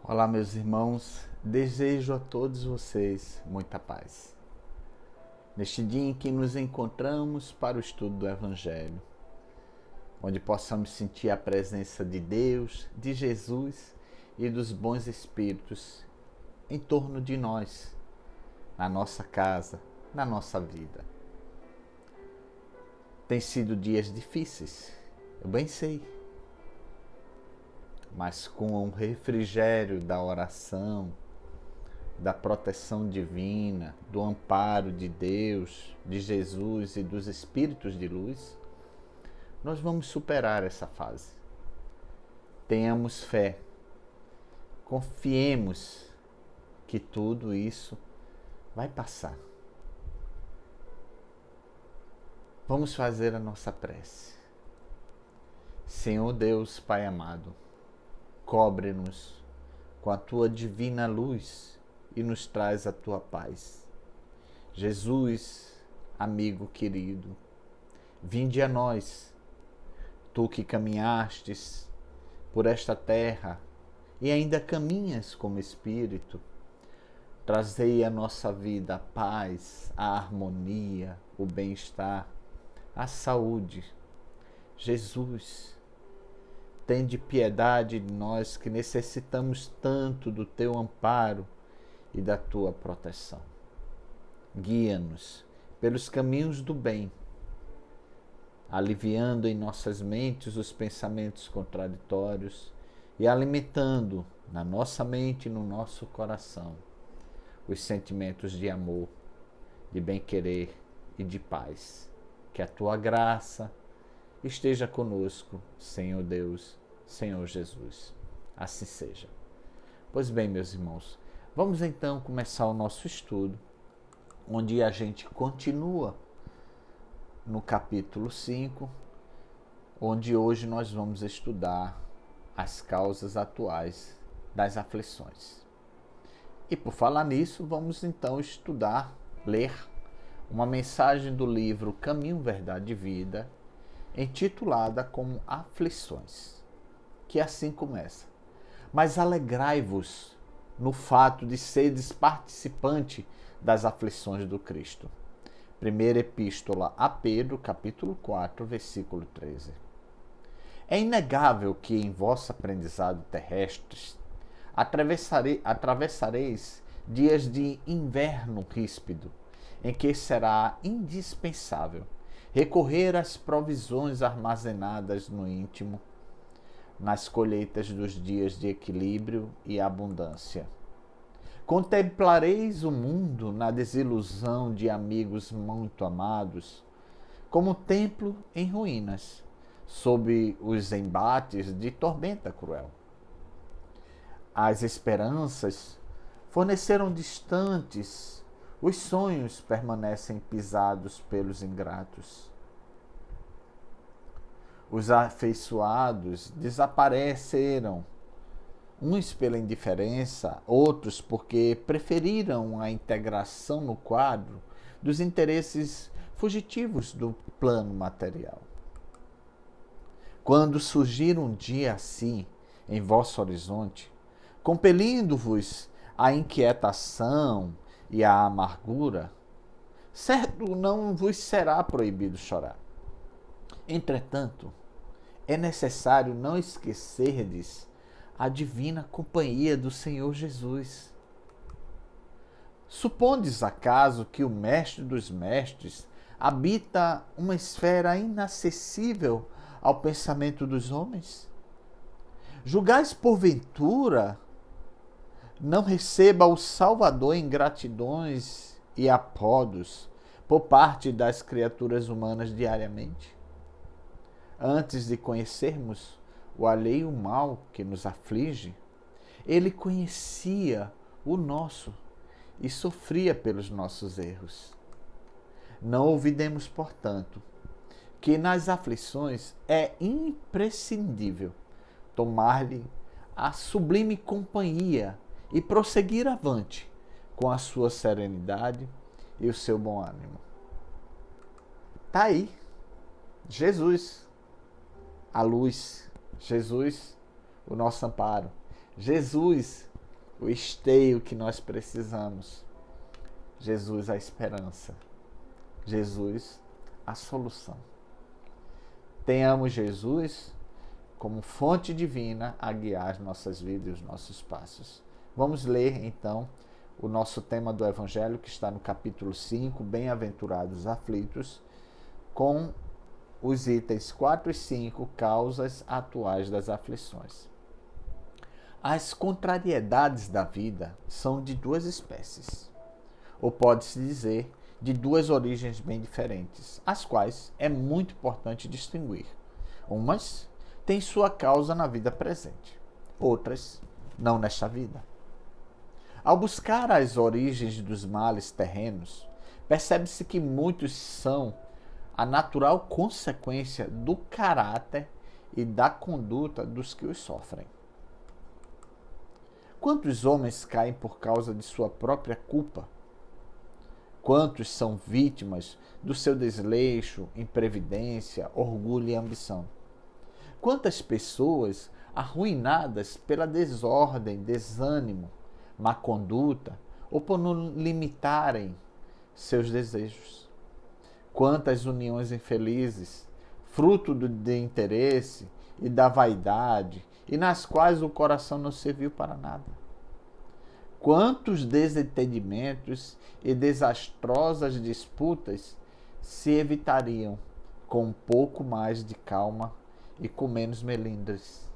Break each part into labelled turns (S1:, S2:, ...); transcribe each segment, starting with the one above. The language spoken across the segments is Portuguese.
S1: Olá, meus irmãos, desejo a todos vocês muita paz. Neste dia em que nos encontramos para o estudo do Evangelho, onde possamos sentir a presença de Deus, de Jesus e dos bons espíritos em torno de nós, na nossa casa, na nossa vida. Tem sido dias difíceis, eu bem sei, mas com o refrigério da oração, da proteção divina, do amparo de Deus, de Jesus e dos espíritos de luz, nós vamos superar essa fase. Tenhamos fé, confiemos que tudo isso vai passar. Vamos fazer a nossa prece. Senhor Deus, Pai amado, cobre-nos com a tua divina luz e nos traz a tua paz. Jesus, amigo querido, vinde a nós, tu que caminhastes por esta terra e ainda caminhas como Espírito, trazei à nossa vida a paz, a harmonia, o bem-estar, a saúde. Jesus, tende piedade de nós que necessitamos tanto do teu amparo e da tua proteção. Guia-nos pelos caminhos do bem, aliviando em nossas mentes os pensamentos contraditórios e alimentando na nossa mente e no nosso coração os sentimentos de amor, de bem-querer e de paz. Que a tua graça esteja conosco, Senhor Deus, Senhor Jesus. Assim seja. Pois bem, meus irmãos, vamos então começar o nosso estudo, onde a gente continua no capítulo 5, onde hoje nós vamos estudar as causas atuais das aflições. E por falar nisso, vamos então ler uma mensagem do livro Caminho, Verdade e Vida, intitulada como Aflições, que assim começa. Mas alegrai-vos no fato de seres participante das aflições do Cristo. Primeira Epístola a Pedro, capítulo 4, versículo 13. É inegável que em vosso aprendizado terrestre atravessareis dias de inverno ríspido, em que será indispensável recorrer às provisões armazenadas no íntimo, nas colheitas dos dias de equilíbrio e abundância. Contemplareis o mundo na desilusão de amigos muito amados, como templo em ruínas, sob os embates de tormenta cruel. As esperanças forneceram distantes, os sonhos permanecem pisados pelos ingratos. Os afeiçoados desapareceram, uns pela indiferença, outros porque preferiram a integração no quadro dos interesses fugitivos do plano material. Quando surgir um dia assim em vosso horizonte, compelindo-vos à inquietação e à amargura, certo não vos será proibido chorar. Entretanto, é necessário não esquecerdes a divina companhia do Senhor Jesus. Supondes acaso que o Mestre dos Mestres habita uma esfera inacessível ao pensamento dos homens? Julgais porventura não receba o Salvador ingratidões e apodos por parte das criaturas humanas diariamente? Antes de conhecermos o alheio mal que nos aflige, ele conhecia o nosso e sofria pelos nossos erros. Não olvidemos, portanto, que nas aflições é imprescindível tomar-lhe a sublime companhia e prosseguir avante com a sua serenidade e o seu bom ânimo. Está aí, Jesus, a luz, Jesus, o nosso amparo, Jesus, o esteio que nós precisamos. Jesus, a esperança. Jesus, a solução. Tenhamos Jesus como fonte divina a guiar as nossas vidas e os nossos passos. Vamos ler, então, o nosso tema do Evangelho, que está no capítulo 5, Bem-aventurados os aflitos, com os itens 4 e 5, causas atuais das aflições. As contrariedades da vida são de duas espécies, ou pode-se dizer, de duas origens bem diferentes, as quais é muito importante distinguir. Umas têm sua causa na vida presente, outras não nesta vida. Ao buscar as origens dos males terrenos, percebe-se que muitos são a natural consequência do caráter e da conduta dos que os sofrem. Quantos homens caem por causa de sua própria culpa? Quantos são vítimas do seu desleixo, imprevidência, orgulho e ambição? Quantas pessoas arruinadas pela desordem, desânimo, má conduta ou por não limitarem seus desejos? Quantas uniões infelizes, fruto de interesse e da vaidade, e nas quais o coração não serviu para nada? Quantos desentendimentos e desastrosas disputas se evitariam com um pouco mais de calma e com menos melindres?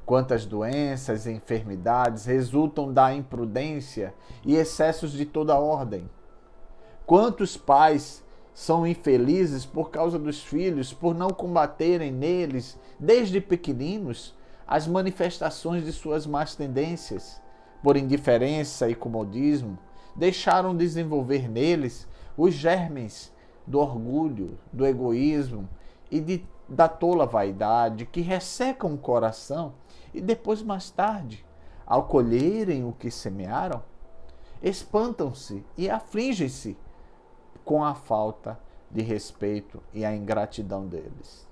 S1: Quantas doenças e enfermidades resultam da imprudência e excessos de toda ordem? Quantos pais são infelizes por causa dos filhos, por não combaterem neles, desde pequeninos, as manifestações de suas más tendências? Por indiferença e comodismo, deixaram desenvolver neles os germes do orgulho, do egoísmo e da tola vaidade, que ressecam o coração e depois, mais tarde, ao colherem o que semearam, espantam-se e afligem-se com a falta de respeito e a ingratidão deles.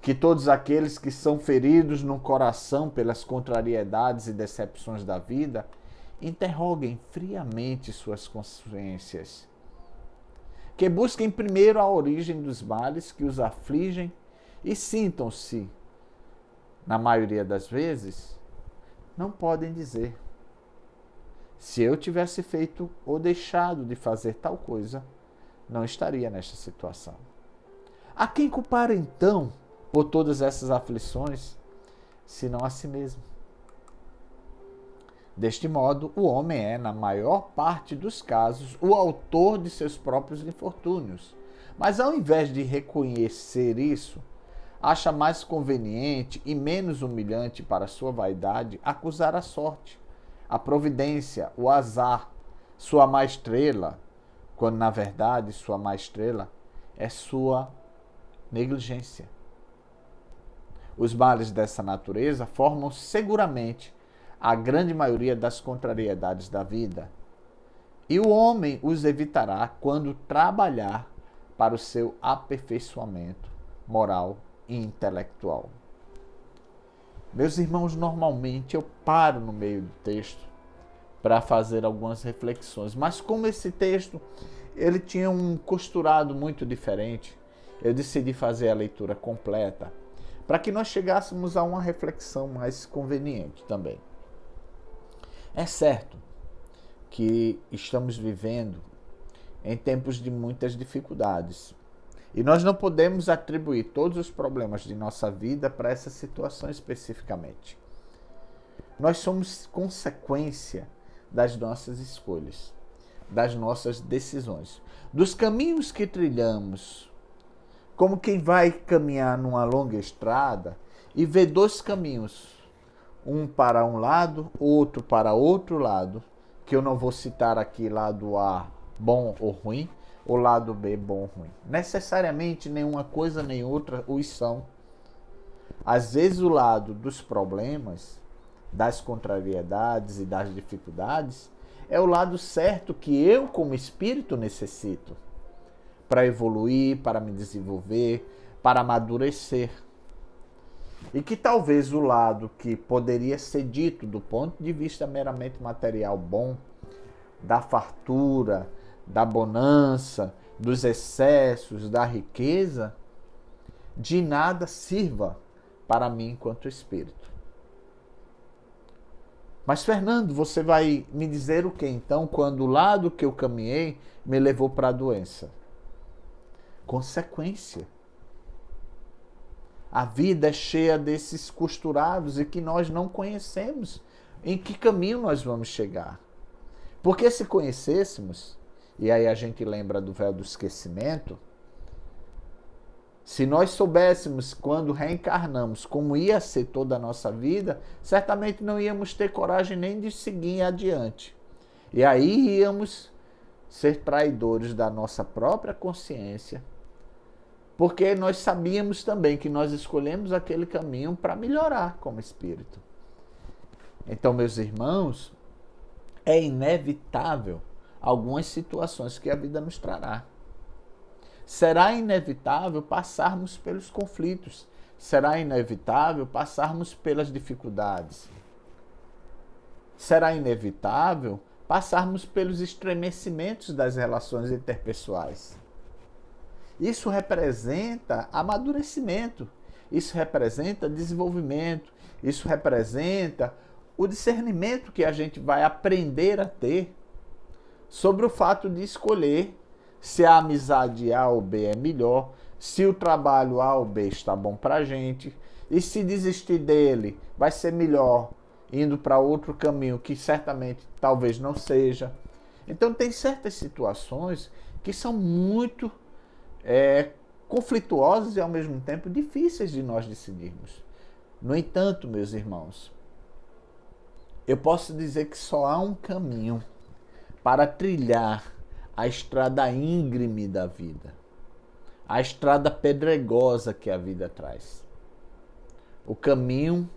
S1: Que todos aqueles que são feridos no coração pelas contrariedades e decepções da vida interroguem friamente suas consciências. Que busquem primeiro a origem dos males que os afligem e sintam-se, na maioria das vezes, não podem dizer: se eu tivesse feito ou deixado de fazer tal coisa, não estaria nesta situação. A quem culpar então por todas essas aflições, senão a si mesmo? Deste modo, o homem é, na maior parte dos casos, o autor de seus próprios infortúnios. Mas ao invés de reconhecer isso, acha mais conveniente e menos humilhante para sua vaidade acusar a sorte, a providência, o azar, sua má estrela, quando na verdade sua má estrela é sua negligência. Os males dessa natureza formam seguramente a grande maioria das contrariedades da vida, e o homem os evitará quando trabalhar para o seu aperfeiçoamento moral e intelectual. Meus irmãos, normalmente eu paro no meio do texto para fazer algumas reflexões, mas como esse texto ele tinha um costurado muito diferente, eu decidi fazer a leitura completa para que nós chegássemos a uma reflexão mais conveniente também. É certo que estamos vivendo em tempos de muitas dificuldades, e nós não podemos atribuir todos os problemas de nossa vida para essa situação especificamente. Nós somos consequência das nossas escolhas, das nossas decisões, dos caminhos que trilhamos, como quem vai caminhar numa longa estrada e vê dois caminhos, um para um lado, outro para outro lado, que eu não vou citar aqui lado A bom ou ruim, ou lado B bom ou ruim. Necessariamente nenhuma coisa nem outra os são. Às vezes o lado dos problemas, das contrariedades e das dificuldades é o lado certo que eu como espírito necessito para evoluir, para me desenvolver, para amadurecer. E que talvez o lado que poderia ser dito do ponto de vista meramente material bom, da fartura, da bonança, dos excessos, da riqueza, de nada sirva para mim enquanto espírito. Mas, Fernando, você vai me dizer o que então, quando o lado que eu caminhei me levou para a doença? Consequência. A vida é cheia desses costurados e que nós não conhecemos em que caminho nós vamos chegar. Porque se conhecêssemos, e aí a gente lembra do véu do esquecimento, se nós soubéssemos quando reencarnamos como ia ser toda a nossa vida, certamente não íamos ter coragem nem de seguir adiante. E aí íamos ser traidores da nossa própria consciência, porque nós sabíamos também que nós escolhemos aquele caminho para melhorar como espírito. Então, meus irmãos, é inevitável algumas situações que a vida nos trará. Será inevitável passarmos pelos conflitos. Será inevitável passarmos pelas dificuldades. Será inevitável passarmos pelos estremecimentos das relações interpessoais. Isso representa amadurecimento, isso representa desenvolvimento, isso representa o discernimento que a gente vai aprender a ter sobre o fato de escolher se a amizade A ou B é melhor, se o trabalho A ou B está bom para a gente, e se desistir dele vai ser melhor indo para outro caminho que certamente talvez não seja. Então tem certas situações que são muito conflituosas e ao mesmo tempo difíceis de nós decidirmos. No entanto, meus irmãos, eu posso dizer que só há um caminho para trilhar a estrada íngreme da vida, a estrada pedregosa que a vida traz. O caminho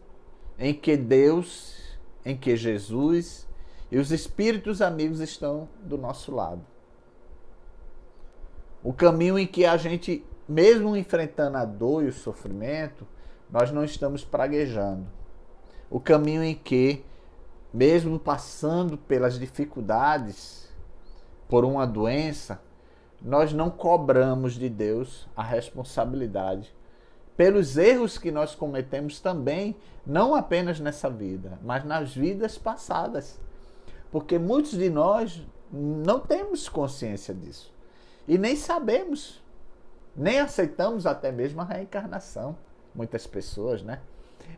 S1: em que Deus, em que Jesus e os espíritos amigos estão do nosso lado. O caminho em que a gente, mesmo enfrentando a dor e o sofrimento, nós não estamos praguejando. O caminho em que, mesmo passando pelas dificuldades, por uma doença, nós não cobramos de Deus a responsabilidade pelos erros que nós cometemos também, não apenas nessa vida, mas nas vidas passadas. Porque muitos de nós não temos consciência disso. E nem sabemos, nem aceitamos até mesmo a reencarnação. Muitas pessoas, né?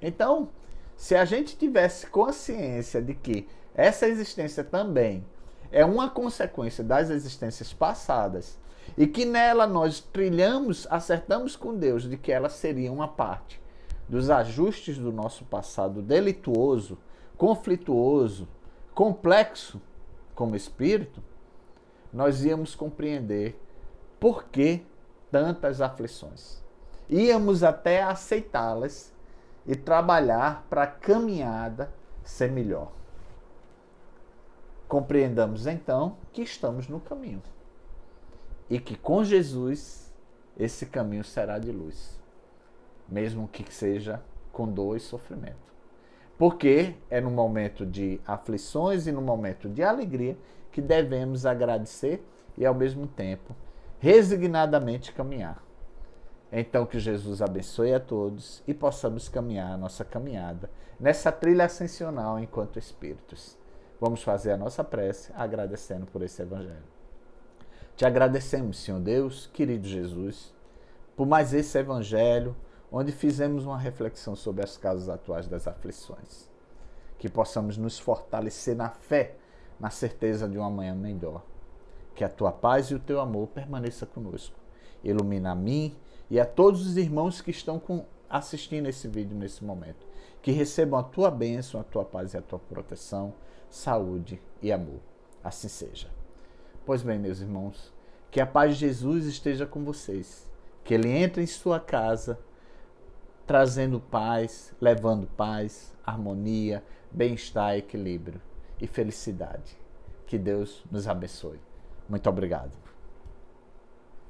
S1: Então, se a gente tivesse consciência de que essa existência também é uma consequência das existências passadas e que nela nós trilhamos, acertamos com Deus de que ela seria uma parte dos ajustes do nosso passado delituoso, conflituoso, complexo como espírito, nós íamos compreender por que tantas aflições. Íamos até aceitá-las e trabalhar para a caminhada ser melhor. Compreendamos então que estamos no caminho e que com Jesus esse caminho será de luz, mesmo que seja com dor e sofrimento. Porque é no momento de aflições e no momento de alegria que devemos agradecer e ao mesmo tempo resignadamente caminhar. Então que Jesus abençoe a todos e possamos caminhar a nossa caminhada nessa trilha ascensional enquanto espíritos. Vamos fazer a nossa prece agradecendo por esse evangelho. Te agradecemos, Senhor Deus, querido Jesus, por mais esse evangelho onde fizemos uma reflexão sobre as causas atuais das aflições. Que possamos nos fortalecer na fé, na certeza de um amanhã melhor. Que a tua paz e o teu amor permaneça conosco. Ilumina a mim e a todos os irmãos que estão assistindo esse vídeo nesse momento. Que recebam a tua bênção, a tua paz e a tua proteção, saúde e amor. Assim seja. Pois bem, meus irmãos, que a paz de Jesus esteja com vocês. Que ele entre em sua casa, trazendo paz, levando paz, harmonia, bem-estar, equilíbrio e felicidade. Que Deus nos abençoe. Muito obrigado.